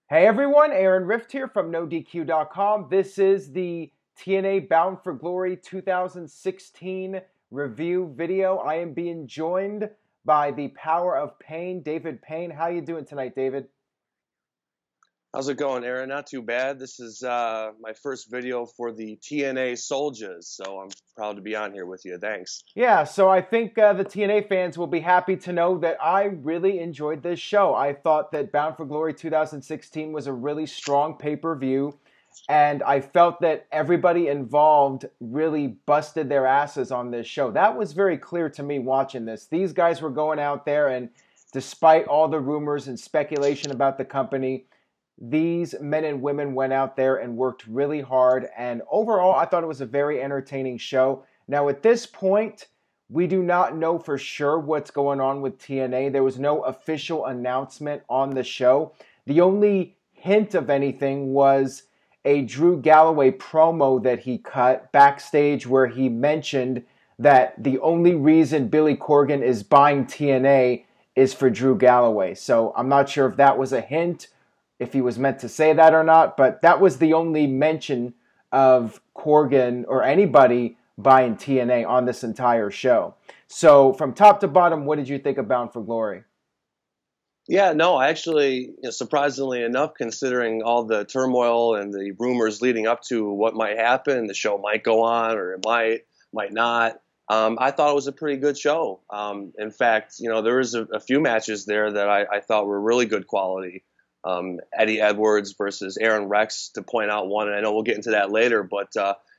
Hey everyone, Aaron Rift here from NoDQ.com. This is the TNA Bound For Glory 2016 review video. I am being joined by the Power of Pain, David Payne. How you doing tonight, David? How's it going, Aaron? Not too bad. This is my first video for the TNA Soldiers, so I'm proud to be on here with you. Thanks. Yeah, so I think the TNA fans will be happy to know that I really enjoyed this show. I thought that Bound For Glory 2016 was a really strong pay-per-view, and I felt that everybody involved really busted their asses on this show. That was very clear to me watching this. These guys were going out there, and despite all the rumors and speculation about the company, these men and women went out there and worked really hard, and overall, I thought it was a very entertaining show. Now, at this point, we do not know for sure what's going on with TNA. There was no official announcement on the show. The only hint of anything was a Drew Galloway promo that he cut backstage where he mentioned that the only reason Billy Corgan is buying TNA is for Drew Galloway. So I'm not sure if that was a hint, if he was meant to say that or not, but that was the only mention of Corgan or anybody buying TNA on this entire show. So from top to bottom, what did you think of Bound for Glory? Yeah, no, actually, surprisingly enough, considering all the turmoil and the rumors leading up to what might happen, the show might go on or it might not. I thought it was a pretty good show. In fact, there was a few matches there that I thought were really good quality. Eddie Edwards versus Aaron Rex, to point out one, and I know we'll get into that later, but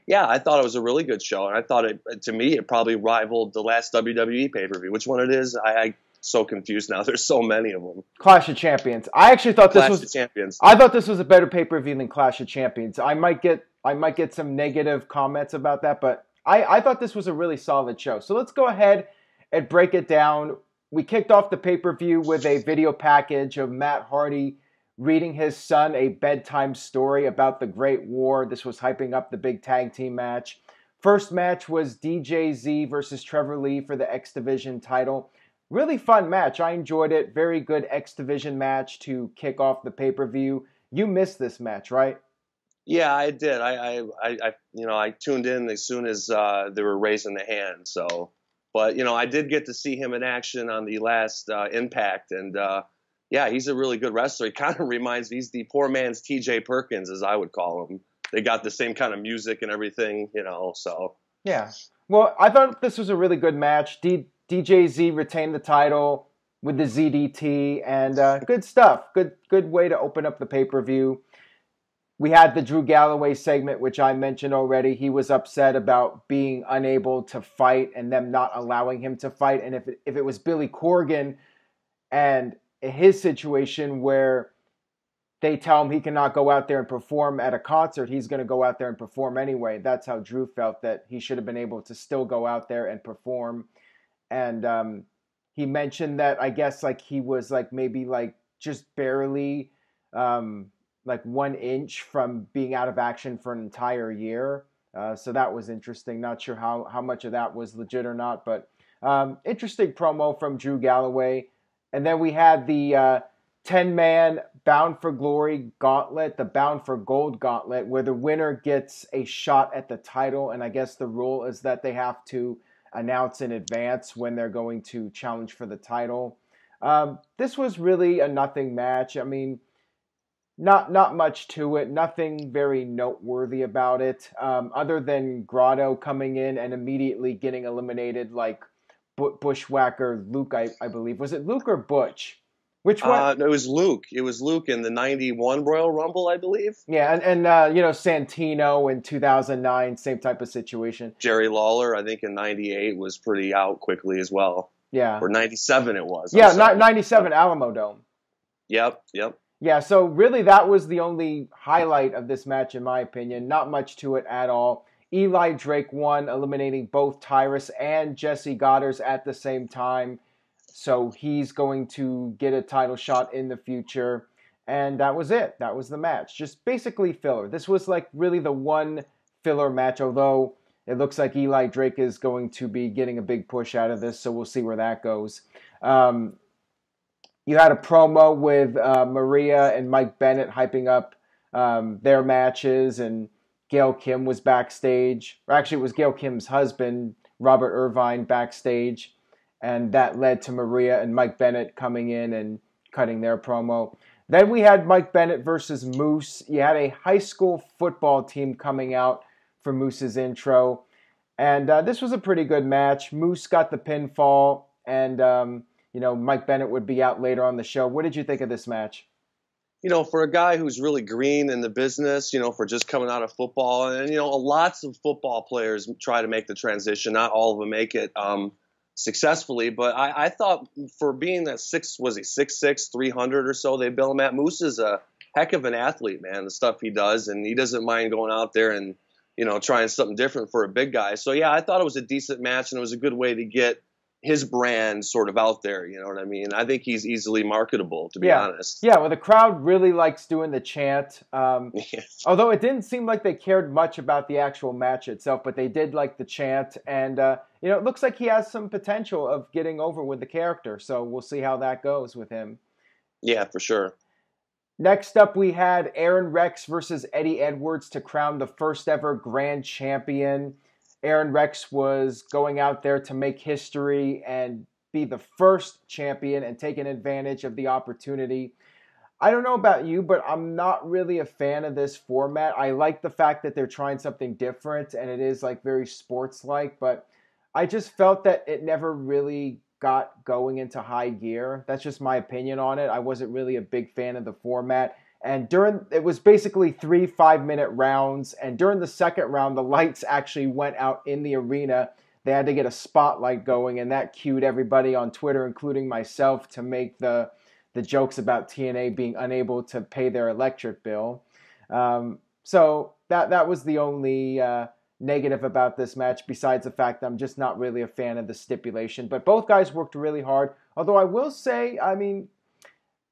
yeah, I thought it was a really good show, and I thought to me, it probably rivaled the last WWE pay-per-view. Which one it is, I'm so confused now. There's so many of them. Clash of Champions. I actually thought Clash of Champions. I thought this was a better pay-per-view than Clash of Champions. I might get some negative comments about that, but I thought this was a really solid show. So let's go ahead and break it down. We kicked off the pay-per-view with a video package of Matt Hardy reading his son a bedtime story about the Great War. This was hyping up the big tag team match. First match was DJZ versus Trevor Lee for the X Division title. Really fun match. I enjoyed it. Very good X Division match to kick off the pay-per-view. You missed this match, right? Yeah, I did. I tuned in as soon as they were raising the hand. So, but I did get to see him in action on the last Impact, and yeah, he's a really good wrestler. He kind of reminds me, he's the poor man's TJ Perkins, as I would call him. They got the same kind of music and everything, so. Yeah. Well, I thought this was a really good match. DJZ retained the title with the ZDT, and good stuff. Good way to open up the pay-per-view. We had the Drew Galloway segment, which I mentioned already. He was upset about being unable to fight and them not allowing him to fight. And if it was Billy Corgan and his situation where they tell him he cannot go out there and perform at a concert, he's going to go out there and perform anyway. That's how Drew felt, that he should have been able to still go out there and perform. And he mentioned that I guess he was maybe just barely 1 inch from being out of action for an entire year. So that was interesting. Not sure how much of that was legit or not, but interesting promo from Drew Galloway. And then we had the 10-man Bound for Glory Gauntlet, the Bound for Gold Gauntlet, where the winner gets a shot at the title. And I guess the rule is that they have to announce in advance when they're going to challenge for the title. This was really a nothing match. I mean, not much to it. Nothing very noteworthy about it, other than Grotto coming in and immediately getting eliminated like Bushwhacker Luke, I believe. Was it Luke or Butch? Which one? It was Luke. It was Luke in the 91 Royal Rumble, I believe. Yeah, and Santino in 2009, same type of situation. Jerry Lawler, I think in 98 was pretty out quickly as well. Yeah. Or 97 it was. Yeah, 97 Alamo Dome. Yep. Yeah, so really that was the only highlight of this match in my opinion. Not much to it at all. Eli Drake won, eliminating both Tyrus and Jesse Goddard at the same time. So he's going to get a title shot in the future. And that was it. That was the match. Just basically filler. This was really the one filler match, although it looks like Eli Drake is going to be getting a big push out of this, so we'll see where that goes. You had a promo with Maria and Mike Bennett hyping up their matches, and Gail Kim was backstage. Or actually, it was Gail Kim's husband, Robert Irvine, backstage. And that led to Maria and Mike Bennett coming in and cutting their promo. Then we had Mike Bennett versus Moose. You had a high school football team coming out for Moose's intro. And this was a pretty good match. Moose got the pinfall, and Mike Bennett would be out later on the show. What did you think of this match? For a guy who's really green in the business, for just coming out of football, and lots of football players try to make the transition. Not all of them make it successfully, but I thought for being that 6'6", 300 or so they bill him at, Moose is a heck of an athlete, man. The stuff he does, and he doesn't mind going out there and trying something different for a big guy. So yeah, I thought it was a decent match, and it was a good way to get his brand sort of out there, you know what I mean? I think he's easily marketable, to be honest. Yeah, well, the crowd really likes doing the chant. Although it didn't seem like they cared much about the actual match itself, but they did like the chant. And, it looks like he has some potential of getting over with the character. So we'll see how that goes with him. Yeah, for sure. Next up, we had Aaron Rex versus Eddie Edwards to crown the first ever Grand Champion. Aaron Rex was going out there to make history and be the first champion and taking advantage of the opportunity. I don't know about you, but I'm not really a fan of this format. I like the fact that they're trying something different and it is like very sports-like, but I just felt that it never really got going into high gear. That's just my opinion on it. I wasn't really a big fan of the format. And it was basically 3 5-minute rounds. And during the second round, the lights actually went out in the arena. They had to get a spotlight going, and that cued everybody on Twitter, including myself, to make the jokes about TNA being unable to pay their electric bill. So that was the only negative about this match, besides the fact that I'm just not really a fan of the stipulation. But both guys worked really hard. Although I will say,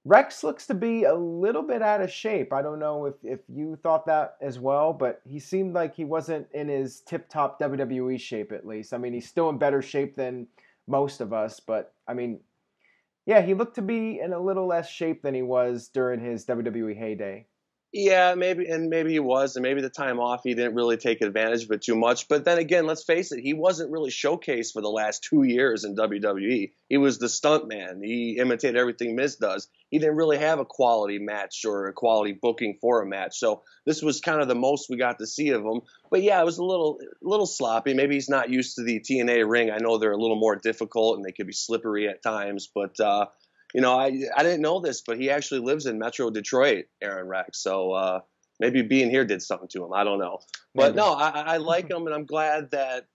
Rex looks to be a little bit out of shape. I don't know if you thought that as well, but he seemed like he wasn't in his tip-top WWE shape, at least. He's still in better shape than most of us, but, he looked to be in a little less shape than he was during his WWE heyday. Yeah, maybe he was, and maybe the time off he didn't really take advantage of it too much. But then again, let's face it, he wasn't really showcased for the last 2 years in WWE. He was the stunt man. He imitated everything Miz does. He didn't really have a quality match or a quality booking for a match. So this was kind of the most we got to see of him. But yeah, it was a little sloppy. Maybe he's not used to the TNA ring. I know they're a little more difficult and they could be slippery at times, but I didn't know this, but he actually lives in Metro Detroit, Aaron Rex. So maybe being here did something to him. I don't know. But no, I like him, and I'm glad that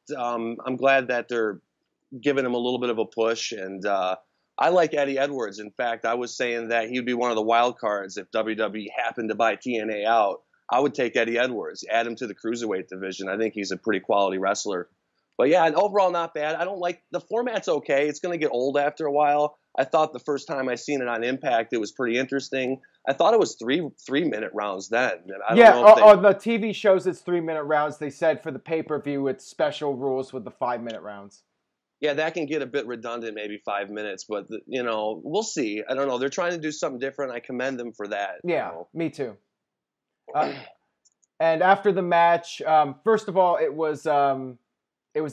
they're giving him a little bit of a push. And I like Eddie Edwards. In fact, I was saying that he would be one of the wild cards if WWE happened to buy TNA out. I would take Eddie Edwards, add him to the cruiserweight division. I think he's a pretty quality wrestler. But yeah, and overall not bad. I don't like the format's okay. It's going to get old after a while. I thought the first time I seen it on Impact, it was pretty interesting. I thought it was three-minute rounds then. And on the TV shows it's 3-minute rounds. They said for the pay-per-view it's special rules with the 5-minute rounds. Yeah, that can get a bit redundant, maybe 5 minutes, but we'll see. I don't know. They're trying to do something different. I commend them for that. Yeah, me too. And after the match, first of all, it was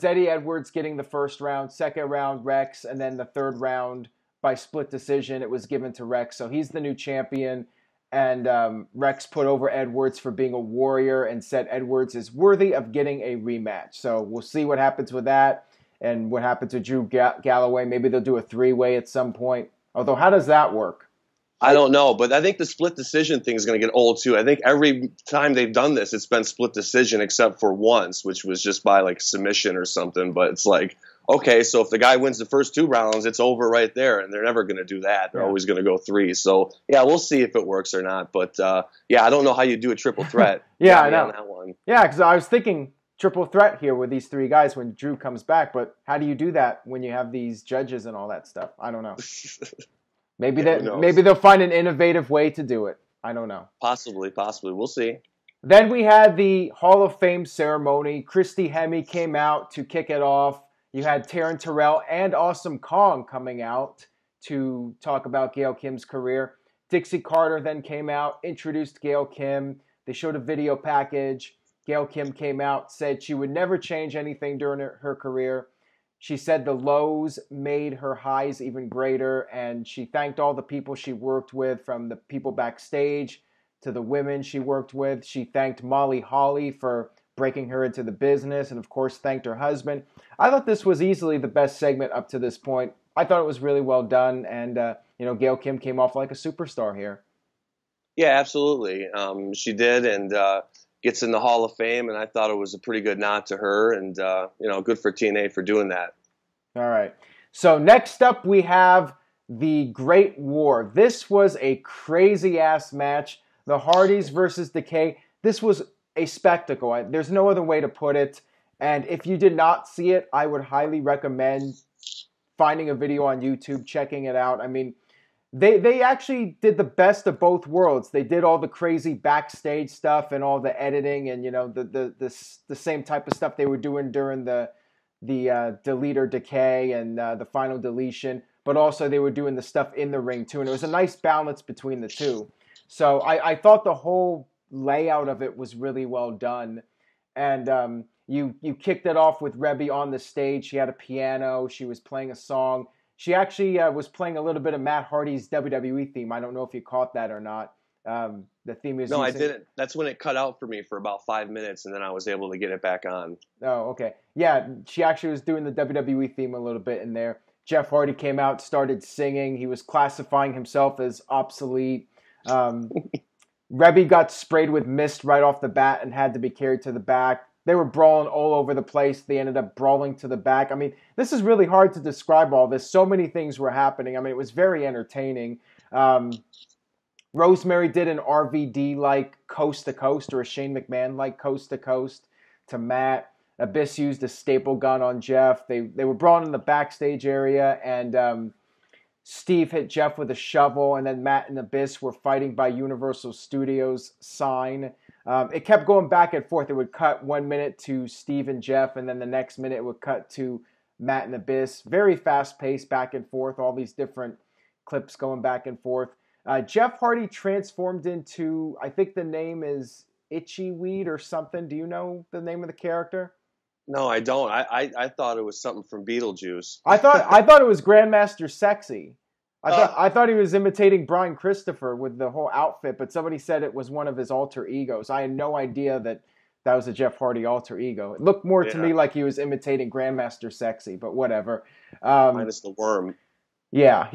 Eddie Edwards getting the first round, second round Rex, and then the third round by split decision, it was given to Rex. So he's the new champion. And Rex put over Edwards for being a warrior and said Edwards is worthy of getting a rematch. So we'll see what happens with that and what happens with Drew Galloway. Maybe they'll do a 3-way at some point. Although, how does that work? I don't know, but I think the split decision thing is going to get old too. I think every time they've done this, it's been split decision except for once, which was just by like submission or something. But it's like, okay, so if the guy wins the first 2 rounds, it's over right there, and they're never going to do that. They're always going to go 3. So yeah, we'll see if it works or not. But yeah, I don't know how you do a triple threat. Yeah, I know. On that one. Yeah, because I was thinking triple threat here with these 3 guys when Drew comes back. But how do you do that when you have these judges and all that stuff? I don't know. Maybe they'll find an innovative way to do it. I don't know. Possibly. We'll see. Then we had the Hall of Fame ceremony. Christy Hemme came out to kick it off. You had Taryn Terrell and Awesome Kong coming out to talk about Gail Kim's career. Dixie Carter then came out, introduced Gail Kim. They showed a video package. Gail Kim came out, said she would never change anything during her career. She said the lows made her highs even greater, and she thanked all the people she worked with, from the people backstage to the women she worked with. She thanked Molly Holly for breaking her into the business, and of course thanked her husband. I thought this was easily the best segment up to this point. I thought it was really well done, and Gail Kim came off like a superstar here. Yeah, absolutely. She did, and gets in the Hall of Fame, and I thought it was a pretty good nod to her, and good for TNA for doing that. All right. So next up we have the Great War. This was a crazy-ass match. The Hardys versus Decay. This was a spectacle. There's no other way to put it. And if you did not see it, I would highly recommend finding a video on YouTube, checking it out. I mean, they actually did the best of both worlds. They did all the crazy backstage stuff and all the editing and the same type of stuff they were doing during the Delete or Decay and the Final Deletion, but also they were doing the stuff in the ring too. And it was a nice balance between the two. So I thought the whole layout of it was really well done. And you kicked it off with Rebby on the stage. She had a piano. She was playing a song. She actually was playing a little bit of Matt Hardy's WWE theme. I don't know if you caught that or not. The theme is... No, I didn't. That's when it cut out for me for about 5 minutes, and then I was able to get it back on. Oh, okay. Yeah, she actually was doing the WWE theme a little bit in there. Jeff Hardy came out, started singing. He was classifying himself as obsolete. Rebby got sprayed with mist right off the bat and had to be carried to the back. They were brawling all over the place. They ended up brawling to the back. I mean, this is really hard to describe all this. So many things were happening. I mean, it was very entertaining. Rosemary did an RVD-like coast-to-coast, or a Shane McMahon-like coast-to-coast to Matt. Abyss used a staple gun on Jeff. They were brawling in the backstage area, and Steve hit Jeff with a shovel, and then Matt and Abyss were fighting by Universal Studios sign. It kept going back and forth. It would cut 1 minute to Steve and Jeff, and then the next minute it would cut to Matt and Abyss. Very fast-paced, back and forth, all these different clips going back and forth. Jeff Hardy transformed into, I think the name is Itchy Weed or something. Do you know the name of the character? No, I don't. I thought it was something from Beetlejuice. I thought it was Grandmaster Sexy. I thought he was imitating Brian Christopher with the whole outfit, but somebody said it was one of his alter egos. I had no idea that was a Jeff Hardy alter ego. It looked more to me like he was imitating Grandmaster Sexy, but whatever. Minus the worm. Yeah,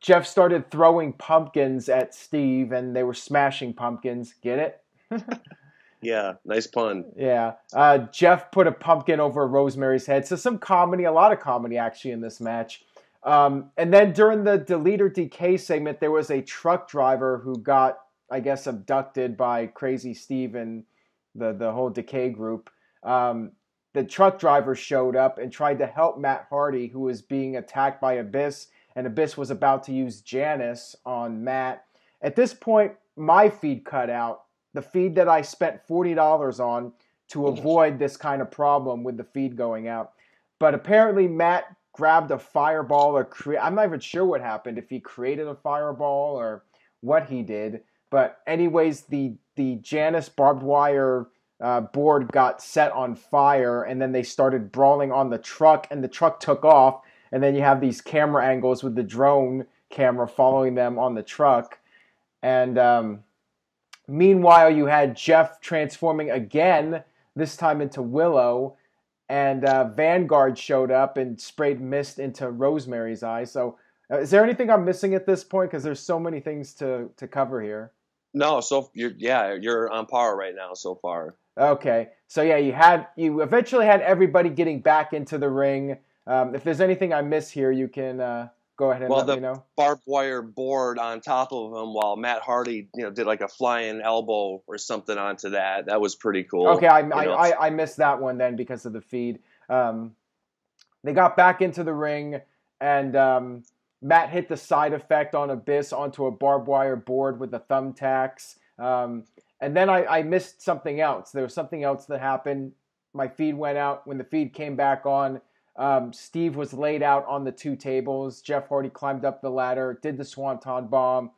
Jeff started throwing pumpkins at Steve, and they were smashing pumpkins. Get it? Yeah, nice pun. Yeah. Jeff put a pumpkin over Rosemary's head. So some comedy, a lot of comedy actually in this match. And then during the Delete or Decay segment, there was a truck driver who got, I guess, abducted by Crazy Steve and the whole Decay group. The truck driver showed up and tried to help Matt Hardy, who was being attacked by Abyss, and Abyss was about to use Janice on Matt. At this point, my feed cut out. The feed that I spent $40 on to avoid this kind of problem with the feed going out. But apparently Matt grabbed a fireball or I'm not even sure what happened, if he created a fireball or what he did. But anyways, the Janice barbed wire board got set on fire, and then they started brawling on the truck, and the truck took off. And then you have these camera angles with the drone camera following them on the truck. And meanwhile, you had Jeff transforming again, this time into Willow. And Vanguard showed up and sprayed mist into Rosemary's eyes. So is there anything I'm missing at this point? Because there's so many things to cover here. No, so you're on par right now so far. Okay. So yeah, you eventually had everybody getting back into the ring. If there's anything I miss here, you can go ahead and let me know. The barbed wire board on top of him, while Matt Hardy, did like a flying elbow or something onto that. That was pretty cool. Okay, I missed that one then because of the feed. They got back into the ring, and Matt hit the side effect on Abyss onto a barbed wire board with the thumbtacks. And then I missed something else. There was something else that happened. My feed went out. When the feed came back on, Steve was laid out on the two tables. Jeff Hardy climbed up the ladder, did the Swanton Bomb,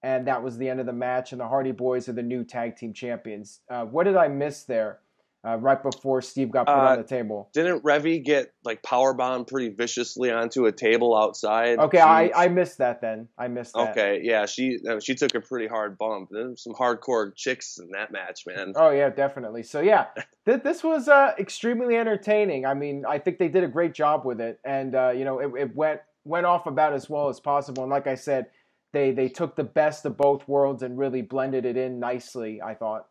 and that was the end of the match. And the Hardy Boys are the new tag team champions. What did I miss there right before Steve got put on the table? Didn't Revy get like powerbombed pretty viciously onto a table outside? Okay, I missed that then. I missed that. Okay, yeah, she took a pretty hard bump. There's some hardcore chicks in that match, man. Oh, yeah, definitely. So, yeah, this was extremely entertaining. I mean, I think they did a great job with it. And, it went off about as well as possible. And like I said, they took the best of both worlds and really blended it in nicely, I thought.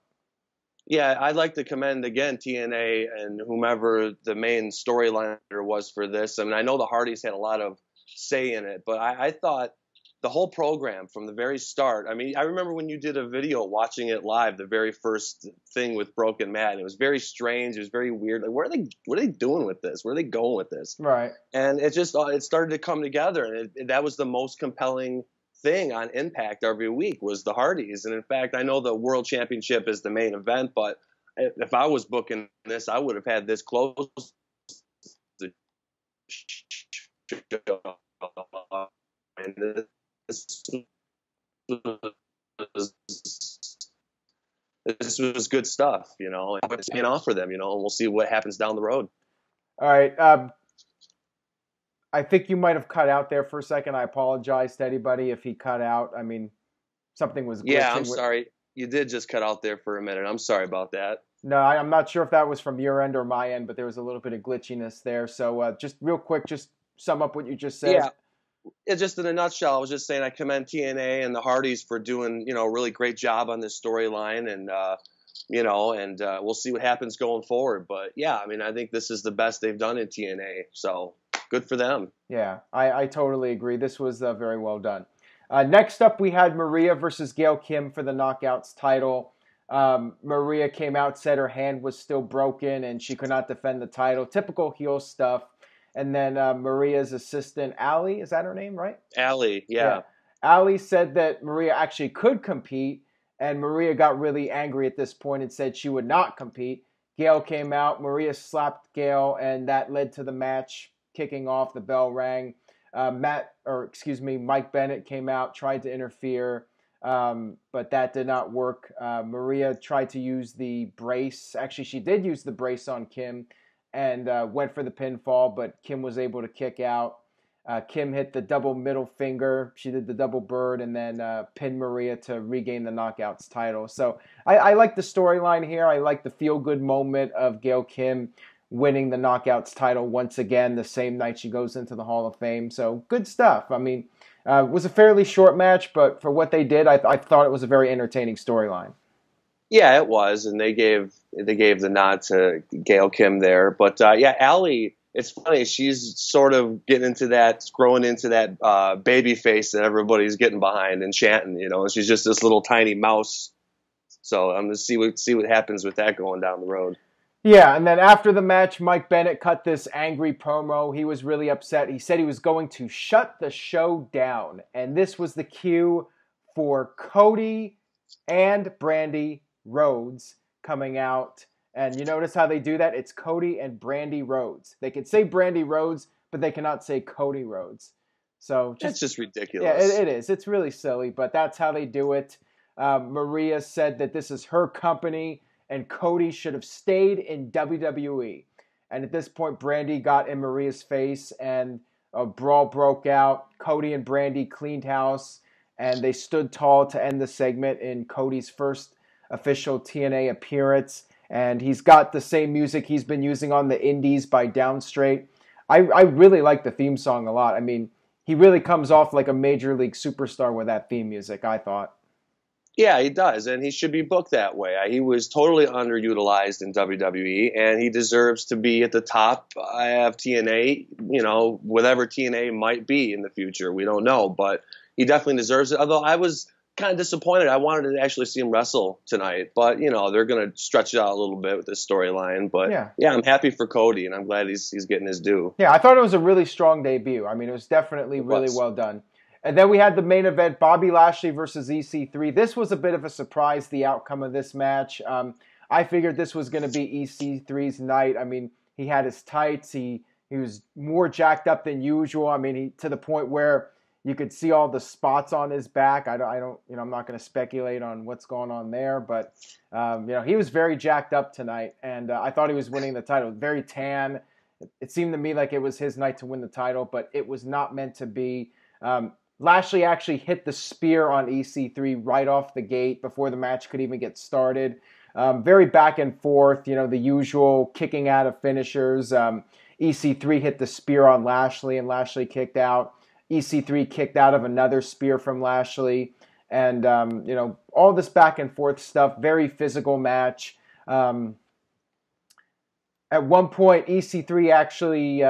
Yeah, I'd like to commend again TNA and whomever the main storyline was for this. I mean, I know the Hardys had a lot of say in it, but I thought the whole program from the very start. I mean, I remember when you did a video watching it live, the very first thing with Broken Matt, and it was very strange. It was very weird. Like, what are they doing with this? Where are they going with this? Right. And it started to come together, and that was the most compelling thing on Impact every week was the Hardys. And in fact, I know the World Championship is the main event, but if I was booking this, I would have had this close to and this was good stuff, and it's paying off for them, and we'll see what happens down the road. All right. I think you might have cut out there for a second. I apologize to anybody if he cut out. I mean, something was glitching. Yeah, I'm sorry. You did just cut out there for a minute. I'm sorry about that. No, I'm not sure if that was from your end or my end, but there was a little bit of glitchiness there. So just real quick, just sum up what you just said. Yeah. It's just in a nutshell, I was just saying I commend TNA and the Hardys for doing, a really great job on this storyline, and we'll see what happens going forward. But yeah, I mean, I think this is the best they've done in TNA, so good for them. Yeah, I totally agree. This was very well done. Next up, we had Maria versus Gail Kim for the Knockouts title. Maria came out, said her hand was still broken and she could not defend the title. Typical heel stuff. And then Maria's assistant, Allie, is that her name, right? Allie, yeah. Allie said that Maria actually could compete, and Maria got really angry at this point and said she would not compete. Gail came out, Maria slapped Gail, and that led to the match kicking off. The bell rang. Mike Bennett came out, tried to interfere, but that did not work. Maria tried to use the brace. Actually, she did use the brace on Kim, and went for the pinfall, but Kim was able to kick out. Kim hit the double middle finger. She did the double bird and then pinned Maria to regain the Knockouts title. So I like the storyline here. I like the feel-good moment of Gail Kim winning the Knockouts title once again the same night she goes into the Hall of Fame. So good stuff. I mean, it was a fairly short match, but for what they did, I thought it was a very entertaining storyline. Yeah, it was, and they gave the nod to Gail Kim there. But Allie, it's funny. She's sort of growing into that baby face that everybody's getting behind and chanting. And she's just this little tiny mouse. So I'm gonna see what happens with that going down the road. Yeah, and then after the match, Mike Bennett cut this angry promo. He was really upset. He said he was going to shut the show down, and this was the cue for Cody and Brandy Rhodes coming out. And you notice how they do that? It's Cody and Brandy Rhodes. They can say Brandy Rhodes, but they cannot say Cody Rhodes. So that's just ridiculous. Yeah, it is. It's really silly, but that's how they do it. Maria said that this is her company, and Cody should have stayed in WWE. And at this point, Brandy got in Maria's face, and a brawl broke out. Cody and Brandy cleaned house, and they stood tall to end the segment in Cody's first official TNA appearance. And he's got the same music he's been using on the Indies by Downstraight. I really like the theme song a lot. I mean, he really comes off like a major league superstar with that theme music, I thought. Yeah, he does, and he should be booked that way. He was totally underutilized in WWE, and he deserves to be at the top of TNA, whatever TNA might be in the future. We don't know, but he definitely deserves it. Although I was kind of disappointed. I wanted to actually see him wrestle tonight, but they're going to stretch it out a little bit with this storyline. But yeah, I'm happy for Cody, and I'm glad he's getting his due. Yeah, I thought it was a really strong debut. I mean, it was definitely really well done. And then we had the main event, Bobby Lashley versus EC3. This was a bit of a surprise, the outcome of this match. I figured this was going to be EC3's night. I mean, he had his tights. He He was more jacked up than usual. I mean, to the point where you could see all the spots on his back. I don't, I'm not going to speculate on what's going on there, but he was very jacked up tonight, and I thought he was winning the title. Very tan. It seemed to me like it was his night to win the title, but it was not meant to be. Lashley actually hit the spear on EC3 right off the gate before the match could even get started. Very back and forth, the usual kicking out of finishers. EC3 hit the spear on Lashley, and Lashley kicked out. EC3 kicked out of another spear from Lashley. And, all this back and forth stuff, very physical match. At one point, EC3 actually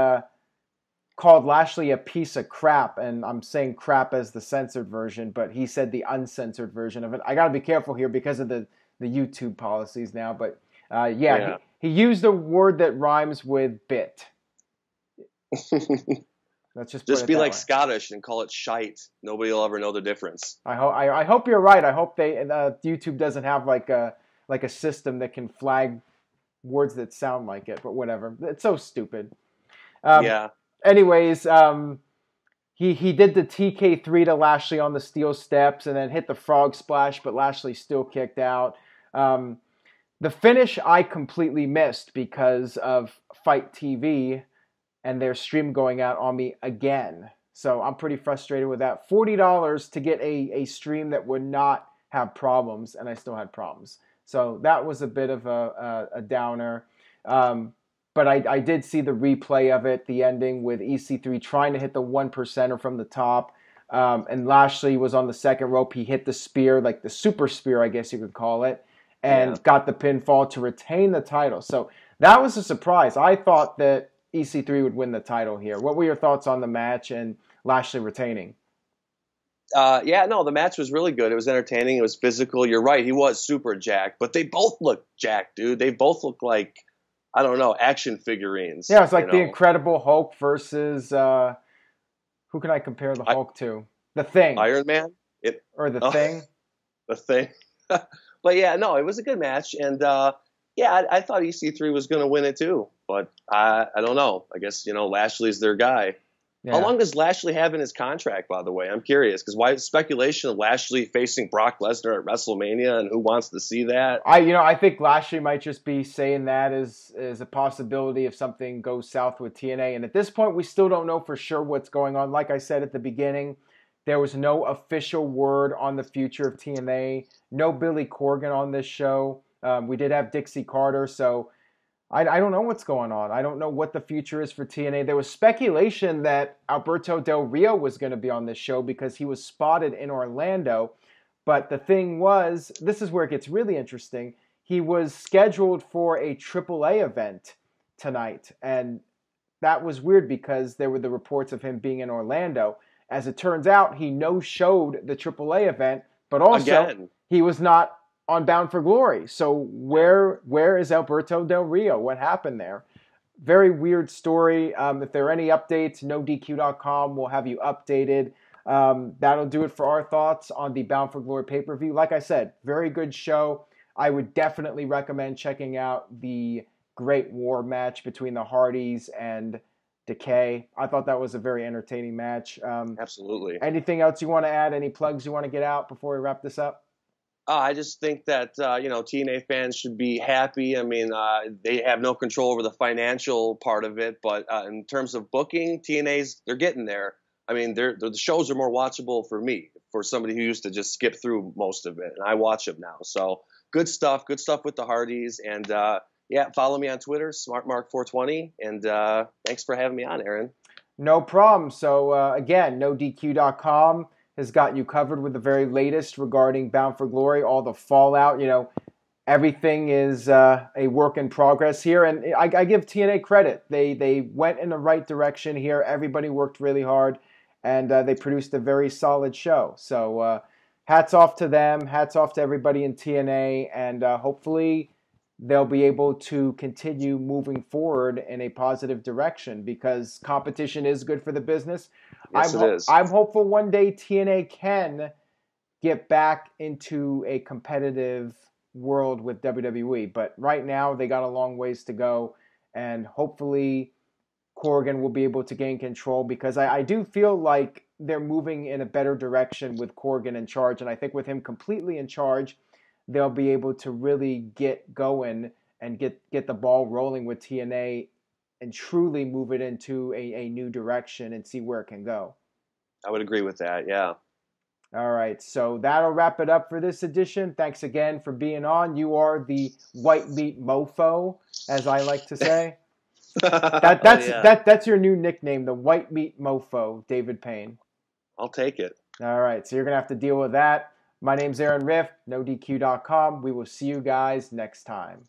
called Lashley a piece of crap. And I'm saying crap as the censored version, but he said the uncensored version of it. I got to be careful here because of the YouTube policies now. But, he used a word that rhymes with bit. Let's just be like way. Scottish and call it shite. Nobody will ever know the difference. I hope you're right. I hope YouTube doesn't have like a system that can flag words that sound like it, but whatever. It's so stupid. Anyways, he did the TK3 to Lashley on the steel steps and then hit the frog splash, but Lashley still kicked out. The finish I completely missed because of Fight TV and their stream going out on me again. So I'm pretty frustrated with that. $40 to get a stream that would not have problems, and I still had problems. So that was a bit of a downer. But I did see the replay of it, the ending with EC3 trying to hit the 1%er from the top. And Lashley was on the second rope. He hit the spear, like the super spear, I guess you could call it, and got the pinfall to retain the title. So that was a surprise. I thought that EC3 would win the title here. What were your thoughts on the match and Lashley retaining? The match was really good. It was entertaining. It was physical. You're right. He was super jacked, but they both look jacked, dude. They both look like, I don't know, action figurines. Yeah, it's like the Incredible Hulk versus, who can I compare the Hulk to? The Thing. Iron Man? Or The Thing? The Thing. But yeah, no, it was a good match. And I thought EC3 was going to win it too. But I don't know. I guess, Lashley's their guy. Yeah. How long does Lashley have in his contract, by the way? I'm curious, because why speculation of Lashley facing Brock Lesnar at WrestleMania, and who wants to see that? I think Lashley might just be saying that as a possibility if something goes south with TNA. And at this point, we still don't know for sure what's going on. Like I said at the beginning, there was no official word on the future of TNA. No Billy Corgan on this show. We did have Dixie Carter, so I don't know what's going on. I don't know what the future is for TNA. There was speculation that Alberto Del Rio was going to be on this show because he was spotted in Orlando. But the thing was, this is where it gets really interesting. He was scheduled for a AAA event tonight. And that was weird because there were the reports of him being in Orlando. As it turns out, he no-showed the AAA event, but also he was not on Bound for Glory. So where is Alberto Del Rio? What happened there? Very weird story. If there are any updates, NoDQ.com will have you updated. That'll do it for our thoughts on the Bound for Glory pay-per-view. Like I said, very good show. I would definitely recommend checking out the Great War match between the Hardys and Decay. I thought that was a very entertaining match. Absolutely. Anything else you want to add? Any plugs you want to get out before we wrap this up? I just think that, TNA fans should be happy. I mean, they have no control over the financial part of it, but in terms of booking, they're getting there. I mean, the shows are more watchable for me, for somebody who used to just skip through most of it, and I watch them now. So good stuff with the Hardys. And, follow me on Twitter, SmartMark420, and thanks for having me on, Aaron. No problem. So, again, NoDQ.com has got you covered with the very latest regarding Bound for Glory, all the fallout. Everything is a work in progress here, and I give TNA credit. They went in the right direction here. Everybody worked really hard, and they produced a very solid show. So hats off to them. Hats off to everybody in TNA, and hopefully they'll be able to continue moving forward in a positive direction because competition is good for the business. Yes, it is. I'm hopeful one day TNA can get back into a competitive world with WWE, but right now they got a long ways to go, and hopefully Corgan will be able to gain control, because I do feel like they're moving in a better direction with Corgan in charge. And I think with him completely in charge, they'll be able to really get going and get the ball rolling with TNA and truly move it into a new direction and see where it can go. I would agree with that, yeah. All right, so that'll wrap it up for this edition. Thanks again for being on. You are the white meat mofo, as I like to say. That's your new nickname, the white meat mofo, David Payne. I'll take it. All right, so you're going to have to deal with that. My name's Aaron Riff, NoDQ.com. We will see you guys next time.